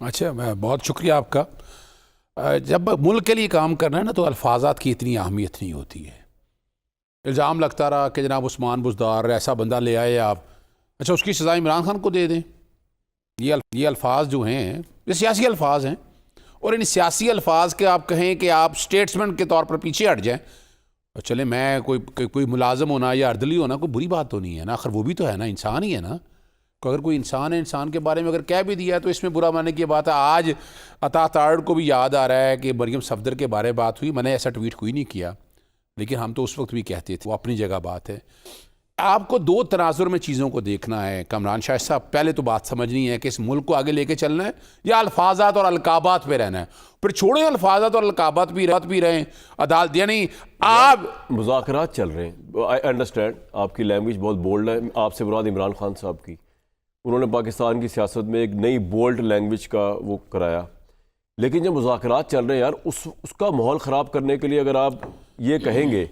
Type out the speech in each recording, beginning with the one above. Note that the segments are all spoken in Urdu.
اچھا، بہت شکریہ آپ کا. جب ملک کے لیے کام کرنا ہے نا تو الفاظات کی اتنی اہمیت نہیں ہوتی ہے. الزام لگتا رہا کہ جناب عثمان بزدار ایسا بندہ لے آئے آپ، اچھا اس کی سزا عمران خان کو دے دیں. یہ الفاظ جو ہیں یہ سیاسی الفاظ ہیں، اور ان سیاسی الفاظ کے آپ کہیں کہ آپ اسٹیٹسمن کے طور پر پیچھے ہٹ جائیں. چلے میں کوئی ملازم ہونا یا اردلی ہونا کوئی بری بات تو نہیں ہے نا، آخر وہ بھی تو ہے نا، انسان ہی ہے نا. اگر کوئی انسان ہے، انسان کے بارے میں اگر کہہ بھی دیا ہے تو اس میں برا ماننے کی بات ہے. آج عطا تارڑ کو بھی یاد آ رہا ہے کہ مریم صفدر کے بارے بات ہوئی، میں نے ایسا ٹویٹ کوئی نہیں کیا، لیکن ہم تو اس وقت بھی کہتے تھے، وہ اپنی جگہ بات ہے. آپ کو دو تناظر میں چیزوں کو دیکھنا ہے کامران شاہ صاحب. پہلے تو بات سمجھنی ہے کہ اس ملک کو آگے لے کے چلنا ہے یا الفاظات اور القابات پہ رہنا ہے. پھر چھوڑیں الفاظات اور القابات بھی رہیں عدالت، یعنی آپ مذاکرات چل رہے ہیں. آئی انڈرسٹینڈ آپ کی لینگویج بہت بولڈ ہے. آپ سے مراد عمران خان صاحب کی، انہوں نے پاکستان کی سیاست میں ایک نئی بولڈ لینگویج کا وہ کرایا. لیکن جب مذاکرات چل رہے ہیں یار، اس کا ماحول خراب کرنے کے لیے اگر آپ یہ کہیں گے،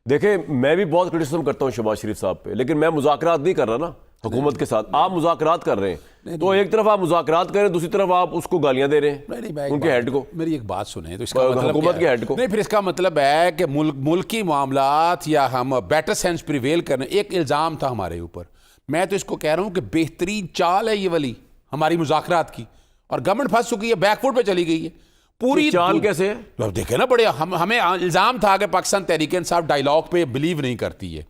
دیکھیں میں بھی بہت کرٹیسزم کرتا ہوں شہباز شریف صاحب پہ، لیکن میں مذاکرات نہیں کر رہا نا حکومت کے ساتھ. آپ مذاکرات کر رہے ہیں تو ایک طرف آپ مذاکرات کریں، دوسری طرف آپ اس کو گالیاں دے رہے ہیں ان کے ہیڈ کو. میری ایک بات سنیں تو اس کا مطلب حکومت کے ہیڈ کو نہیں، پھر اس کا مطلب ہے کہ ملکی معاملات یا ہم بیٹر سینس پریویل کرنے. ایک الزام تھا ہمارے اوپر، میں تو اس کو کہہ رہا ہوں کہ بہترین چال ہے یہ والی ہماری مذاکرات کی، اور گورنمنٹ پھنس چکی ہے، بیک فوٹ پہ چلی گئی ہے پوری چال. کیسے ہے دیکھیں نا، بڑے ہمیں الزام تھا کہ پاکستان تحریک انصاف ڈائیلاگ پہ بلیو نہیں کرتی ہے.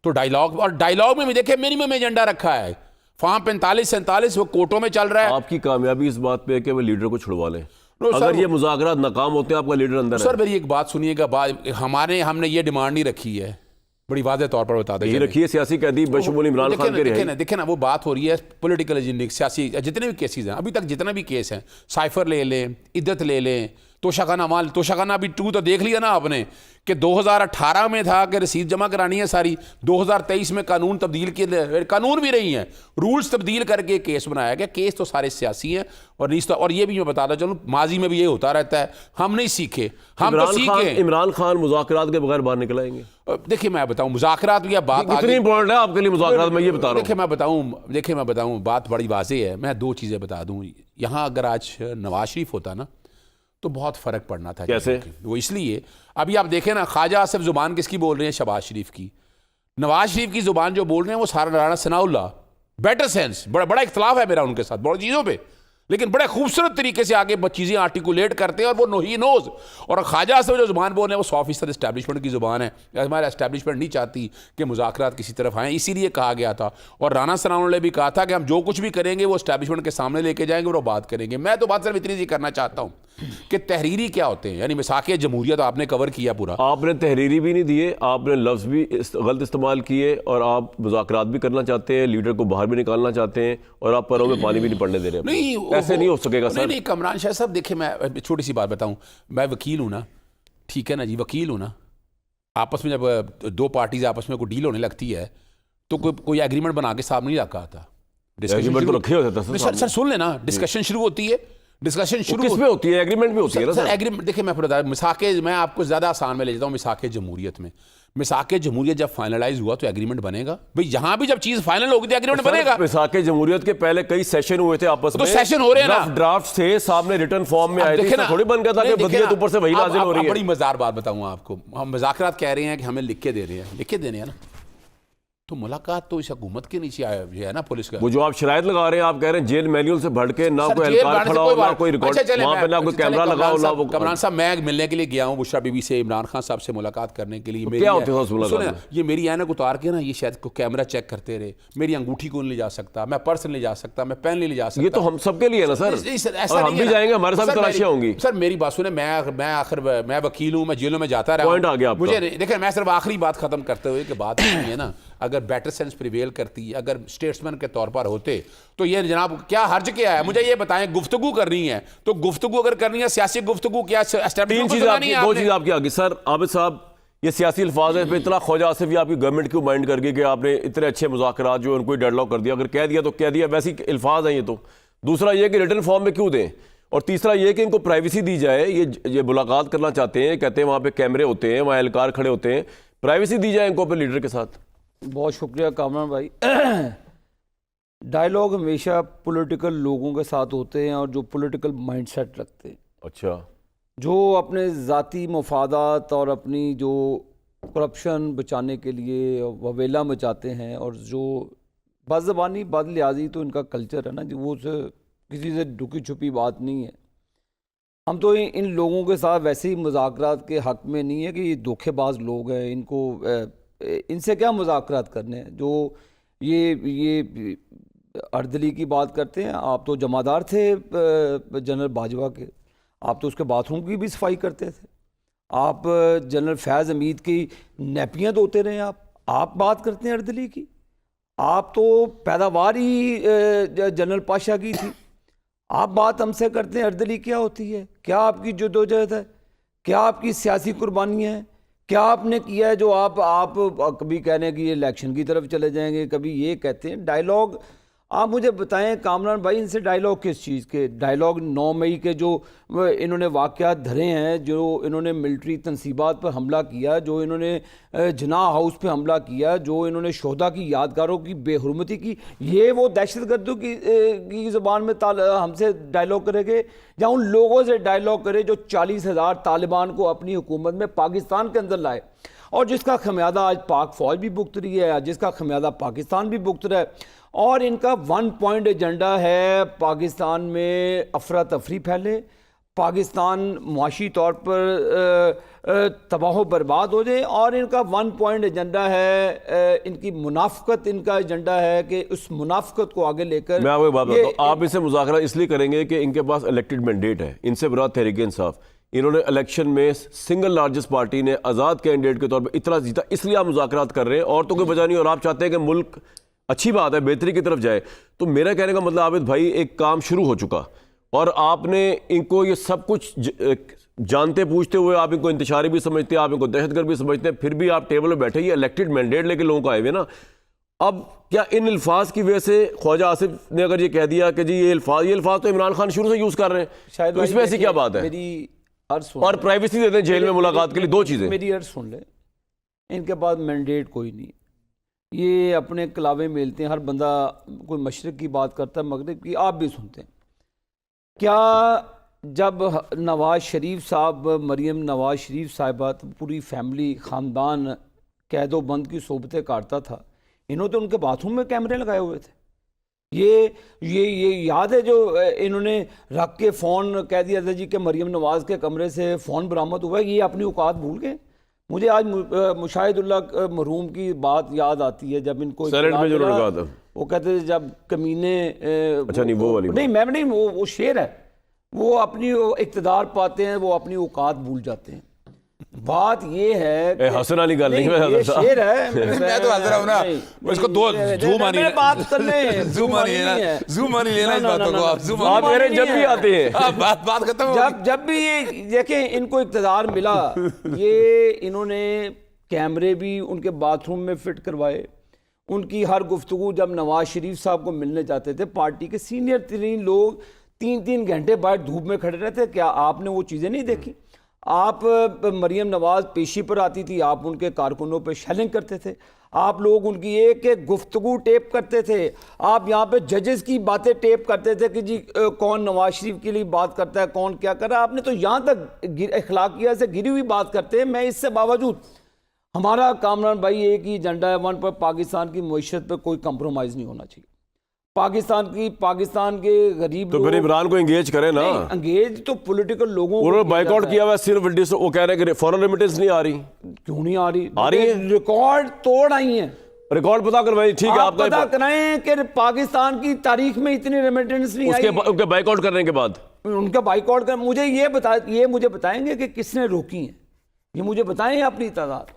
تو ڈائیلاگ میں بھی دیکھیں منیمم ایجنڈا رکھا ہے، فارم 45-47 وہ کوٹوں میں چل رہا ہے. آپ کی کامیابی اس بات پہ ہے کہ وہ لیڈر کو چھڑوا لیں. اگر یہ مذاکرات ناکام ہوتے ہیں، آپ کا لیڈر اندر ہے. سر میری ایک بات سنیے گا، ہم نے یہ ڈیمانڈ نہیں رکھی ہے، بڑی واضح طور پر بتا دیں. یہ رکھیے سیاسی قیدی بشمول عمران خان کے رہائی. دیکھیں نا وہ بات ہو رہی ہے پولیٹیکل ایجنڈے، سیاسی جتنے بھی کیسز ہیں ابھی تک، جتنے بھی کیس ہیں، سائفر لے لیں، عدت لے لیں، توشہ خانہ بھی 2 تو دیکھ لیا نا آپ نے کہ 2018 میں تھا کہ رسید جمع کرانی ہے ساری، 2023 میں قانون تبدیل کیے، قانون بھی رہی ہیں، رولز تبدیل کر کے کیس بنایا گیا. کیس تو سارے سیاسی ہیں، اور یہ بھی میں بتاتا چلوں ماضی میں بھی یہ ہوتا رہتا ہے، ہم نہیں سیکھے، ہم تو سیکھے. عمران خان مذاکرات کے بغیر باہر نکل آئیں گے. دیکھیں میں بتاؤں مذاکرات کی بات کتنی امپورٹنٹ ہے آپ کے لیے مذاکرات، میں یہ بتا رہا ہوں. دیکھیں میں بتاؤں بات بڑی واضح ہے. میں 2 چیزیں بتا دوں. یہاں اگر آج نواز شریف ہوتا نا تو بہت فرق پڑنا تھا. کیسے؟ وہ اس لیے ابھی آپ دیکھیں نا، خواجہ آصف زبان کس کی بول رہے ہیں؟ شہباز شریف کی. نواز شریف کی زبان جو بول رہے ہیں وہ سارا رانا ثناء اللہ، بیٹر سینس. بڑا اختلاف ہے میرا ان کے ساتھ بڑی چیزوں پہ، لیکن بڑے خوبصورت طریقے سے آگے چیزیں آرٹیکولیٹ کرتے ہیں، اور وہ ہی نوز. اور خواجہ آصف جو زبان بول رہے ہیں وہ 100% اسٹیبلشمنٹ کی زبان ہے. ہمارا اسٹیبلشمنٹ نہیں چاہتی کہ مذاکرات کسی طرف آئیں، اسی لیے کہا گیا تھا. اور رانا ثناء اللہ نے بھی کہا تھا کہ ہم جو کچھ بھی کریں گے وہ اسٹیبلشمنٹ کے سامنے لے کے جائیں گے اور وہ بات کریں گے. میں تو بات صرف اتنی سی کرنا چاہتا ہوں کہ تحریری کیا ہوتے ہیں، یعنی مساق جمہوریت آپ نے کور کیا پورا. آپ نے تحریری بھی نہیں دیے، آپ نے لفظ بھی غلط استعمال کیے، اور آپ مذاکرات بھی کرنا چاہتے ہیں، لیڈر کو باہر بھی نکالنا چاہتے ہیں، اور آپ پروں میں پانی بھی نہیں پڑنے دے رہے. نہیں، ایسے نہیں ہو سکے گا سر. نہیں کامران شاہ صاحب، دیکھیں میں چھوٹی سی بات بتاؤں. میں وکیل ہوں نا، ٹھیک ہے نا جی، وکیل ہوں نا. آپس میں جب 2 پارٹیز آپس میں کوئی ڈیل ہونے لگتی ہے تو کوئی ایگریمنٹ بنا کے سامنے نہیں رکھا تھا. ایگریمنٹ تو رکھے ہوتے تھے سر. سن لینا، ڈسکشن شروع ہوتی ہے. ڈسکشن شروع کس میں ہوتی ہے؟ ایگریمنٹ بھی ہوتی ہے نا سر. ایگریمنٹ دیکھیں میں بتا میں آپ کو زیادہ آسان میں لے جاتا ہوں. مساق جمہوریت میں، مساق جمہوریت جب فائنلائز ہوا تو ایگریمنٹ بنے گا. بھئی یہاں بھی جب چیز فائنل ہوگی تو ایگریمنٹ بنے گا. مساق جمہوریت کے پہلے کئی سیشن ہوئے تھے آپس میں، تو سیشن ہو رہے ہیں نا، ڈرافٹ تھے سامنے، ریٹن فارم میں آئے تھے. تھوڑی بن گیا تھا کہ بدیت اوپر سے وہی نازل ہو رہی ہے. بڑی مزار بات بتاؤں آپ کو. ہم مذاکرات کہہ رہے ہیں کہ ہمیں لکھ کے دے رہے ہیں، لکھ کے دینے ہیں نا. تو ملاقات تو اس حکومت کے نیچے ہے نا، پولیس کا. وہ جو آپ شرائط لگا رہے ہیں، آپ کہہ رہے ہیں جیل مینیول سے بڑھ کے، نہ کوئی اہلکار کھڑا ہو، نہ کوئی ریکارڈ وہاں پہ، نہ کوئی کیمرہ لگا ہو. کامران صاحب میں ملنے کے لیے گیا ہوں بشریٰ بی بی سے، عمران خان صاحب سے ملاقات کرنے کے لیے. کیا ہوتے ہیں یہ میری اینک اتار کے نا، یہ شاید کو کیمرہ چیک کرتے رہے. میری انگوٹھی کو نہیں لے جا سکتا، میں پرس نہیں لے جا سکتا، میں پین نہیں لے جا سکتا. یہ تو ہم سب کے لیے ہے نا سر. اور ہم بھی جائیں گے، ہمارے ساتھ تلاشیاں ہوں گی. سر میری بات سنیں، میں وکیل ہوں، میں جیلوں میں جاتا رہا. پوائنٹ آ گیا مجھے دیکھیں، میں صرف آخری بات ختم کرتے ہوئے کہ بات نہیں ہے نا، اگر بیٹر سینس پریویل کرتی، اگر اسٹیٹسمین کے طور پر ہوتے تو یہ جناب کیا حرج کیا ہے؟ مجھے یہ بتائیں، گفتگو کرنی ہے تو گفتگو اگر کرنی ہے سیاسی گفتگو، کیا 2 چیزیں آپ کی آگے. سر عابد صاحب، یہ سیاسی الفاظ ہیں، اتنا خواجہ آصف یہ آپ کی گورنمنٹ کیوں مائنڈ کر گئی کہ آپ نے اتنے اچھے مذاکرات جو ان کو ڈیڈ لاک کر دیا؟ اگر کہہ دیا تو کہہ دیا، ویسی الفاظ ہیں یہ تو. دوسرا یہ کہ ریٹن فارم میں کیوں دیں؟ اور تیسرا یہ کہ ان کو پرائیویسی دی جائے. یہ ملاقات کرنا چاہتے ہیں، کہتے ہیں وہاں پہ کیمرے ہوتے ہیں، وہاں اہلکار کھڑے ہوتے ہیں، پرائیویسی دی جائے ان کو اپنے لیڈر کے ساتھ. بہت شکریہ کامران بھائی. ڈائلاگ ہمیشہ پولیٹیکل لوگوں کے ساتھ ہوتے ہیں اور جو پولیٹیکل مائنڈ سیٹ رکھتے ہیں، اچھا، جو اپنے ذاتی مفادات اور اپنی جو کرپشن بچانے کے لیے وویلا مچاتے ہیں، اور جو بد زبانی بد لحاظی تو ان کا کلچر ہے نا جو وہ کسی سے ڈکی چھپی بات نہیں ہے۔ ہم تو ان لوگوں کے ساتھ ویسے ہی مذاکرات کے حق میں نہیں ہے کہ یہ دھوکے باز لوگ ہیں، ان کو ان سے کیا مذاکرات کرنے ہیں۔ جو یہ اردلی کی بات کرتے ہیں، آپ تو جمعدار تھے جنرل باجوہ کے، آپ تو اس کے باتھ روم کی بھی صفائی کرتے تھے، آپ جنرل فیض حمید کی نیپیاں دھوتے رہے، آپ بات کرتے ہیں اردلی کی، آپ تو پیداوار ہی جنرل پاشا کی تھی، آپ بات ہم سے کرتے ہیں اردلی کیا ہوتی ہے، کیا آپ کی جدوجہد ہے، کیا آپ کی سیاسی قربانیاں ہیں، کیا آپ نے کیا ہے جو آپ کبھی کہہ رہے ہیں کہ یہ الیکشن کی طرف چلے جائیں گے، کبھی یہ کہتے ہیں۔ ڈائلاگ آپ مجھے بتائیں کامران بھائی، ان سے ڈائلاگ کس چیز کے؟ ڈائلاگ 9 مئی کے جو انہوں نے واقعات دھرے ہیں، جو انہوں نے ملٹری تنصیبات پر حملہ کیا، جو انہوں نے جناح ہاؤس پہ حملہ کیا، جو انہوں نے شہداء کی یادگاروں کی بے حرمتی کی، یہ وہ دہشت گردوں کی زبان میں ہم سے ڈائلاگ کرے گے، یا ان لوگوں سے ڈائلاگ کرے جو 40,000 طالبان کو اپنی حکومت میں پاکستان کے اندر لائے، اور جس کا خمیازہ آج پاک فوج بھی بھگت رہی ہے، جس کا خمیازہ پاکستان بھی بھگت رہا ہے، اور ان کا 1 پوائنٹ ایجنڈا ہے پاکستان میں افراتفری پھیلے، پاکستان معاشی طور پر تباہ و برباد ہو جائے، اور ان کا 1 پوائنٹ ایجنڈا ہے، ان کی منافقت، ان کا ایجنڈا ہے کہ اس منافقت کو آگے لے کر میں آپ کو بات بتاتا ہوں، آپ ان سے مذاکرہ اس لیے کریں گے کہ ان کے پاس الیکٹڈ مینڈیٹ ہے، ان سے برات تحریک انصاف، انہوں نے الیکشن میں سنگل لارجسٹ پارٹی نے آزاد کینڈیڈیٹ کے طور پر اتنا جیتا، اس لیے آپ مذاکرات کر رہے ہیں، اور تو کوئی وجہ نہیں، اور آپ چاہتے ہیں کہ ملک اچھی بات ہے بہتری کی طرف جائے۔ تو میرا کہنے کا مطلب عابد بھائی، ایک کام شروع ہو چکا، اور آپ نے ان کو یہ سب کچھ جانتے پوچھتے ہوئے آپ ان کو انتشاری بھی سمجھتے ہیں، آپ ان کو دہشت گرد بھی سمجھتے ہیں، پھر بھی آپ ٹیبل پہ بیٹھے، یہ الیکٹڈ مینڈیٹ لے کے لوگوں کو آئے ہوئے نا۔ اب کیا ان الفاظ کی وجہ سے خواجہ آصف نے اگر یہ کہہ دیا کہ جی یہ الفاظ تو عمران خان شروع سے یوز کر رہے ہیں، شاید تو اس میں ایسی کیا بات ہے؟ میری عرض سن، اور پرائیویسی دے دیں جیل میں ملاقات کے لیے، 2 چیزیں۔ میری عرض سن لیں، ان کے پاس مینڈیٹ کوئی نہیں، یہ اپنے کلاوے میلتے ہیں، ہر بندہ کوئی مشرق کی بات کرتا ہے، مغرب کی، آپ بھی سنتے ہیں۔ کیا جب نواز شریف صاحب، مریم نواز شریف صاحبہ، پوری فیملی خاندان قید و بند کی صحبتیں کاٹتا تھا، انہوں تو ان کے باتھ روم میں کیمرے لگائے ہوئے تھے؟ یہ یاد ہے جو انہوں نے رکھ کے فون کہہ دیا تھا جی کہ مریم نواز کے کمرے سے فون برآمد ہوا ہے، یہ اپنی اوقات بھول گئے؟ مجھے آج مشاہد اللہ مرحوم کی بات یاد آتی ہے، جب ان کو سیلیڈ میں ضرور کہا تھا، وہ کہتے تھے جب کمینے، اچھا نہیں وہ والی نہیں میں نہیں، وہ شعر ہے، وہ اپنی اقتدار پاتے ہیں، وہ اپنی اوقات بھول جاتے ہیں۔ بات یہ ہے کہ حسن علی گل نہیں، یہ شعر ہے، میں تو حاضر ہوں نا، اس کو 2 زوم آنی بات کر لیں، زوم آنی ہے، زوم آنی لینا اس باتوں کو، آپ زوم آپ میرے جب بھی آتے ہیں، بات ختم ہو گئی۔ جب بھی یہ دیکھیں ان کو اقتدار ملا، یہ انہوں نے کیمرے بھی ان کے باتھ روم میں فٹ کروائے، ان کی ہر گفتگو جب نواز شریف صاحب کو ملنے جاتے تھے، پارٹی کے سینئر ترین لوگ 3 گھنٹے باہر دھوپ میں کھڑے رہتے، کیا آپ نے وہ چیزیں نہیں دیکھی؟ آپ مریم نواز پیشی پر آتی تھی، آپ ان کے کارکنوں پہ شیلنگ کرتے تھے، آپ لوگ ان کی ایک ایک گفتگو ٹیپ کرتے تھے، آپ یہاں پہ ججز کی باتیں ٹیپ کرتے تھے کہ جی کون نواز شریف کے لیے بات کرتا ہے، کون کیا کر رہا ہے، آپ نے تو یہاں تک اخلاقیات سے گری ہوئی بات کرتے ہیں۔ میں اس سے باوجود ہمارا کامران بھائی ایک ہی ایجنڈا ہے، 1 پر پاکستان کی معیشت پہ کوئی کمپرومائز نہیں ہونا چاہیے، پاکستان کے غریب تو پھر عمران کو انگیج کریں نا۔ انگیج تو پولیٹیکل لوگوں انہوں نے بائیک آؤٹ کیا ہوا ہے، صرف وہ کہہ رہے ہیں کہ فورن ریمیٹنس نہیں آ رہی، کیوں نہیں آ رہی؟ آ رہی ہے، ریکارڈ توڑ آئی ہیں، ریکارڈ پتا کروائیں، ٹھیک ہے، آپ پتا کرائیں کہ پاکستان کی تاریخ میں اتنی ریمیٹنس نہیں آئی، ان کے بائیک آؤٹ کرنے کے بعد ان کا بائیک آؤٹ کر، مجھے یہ مجھے بتائیں گے کہ کس نے روکی ہیں، یہ مجھے بتائیں اپنی تعداد۔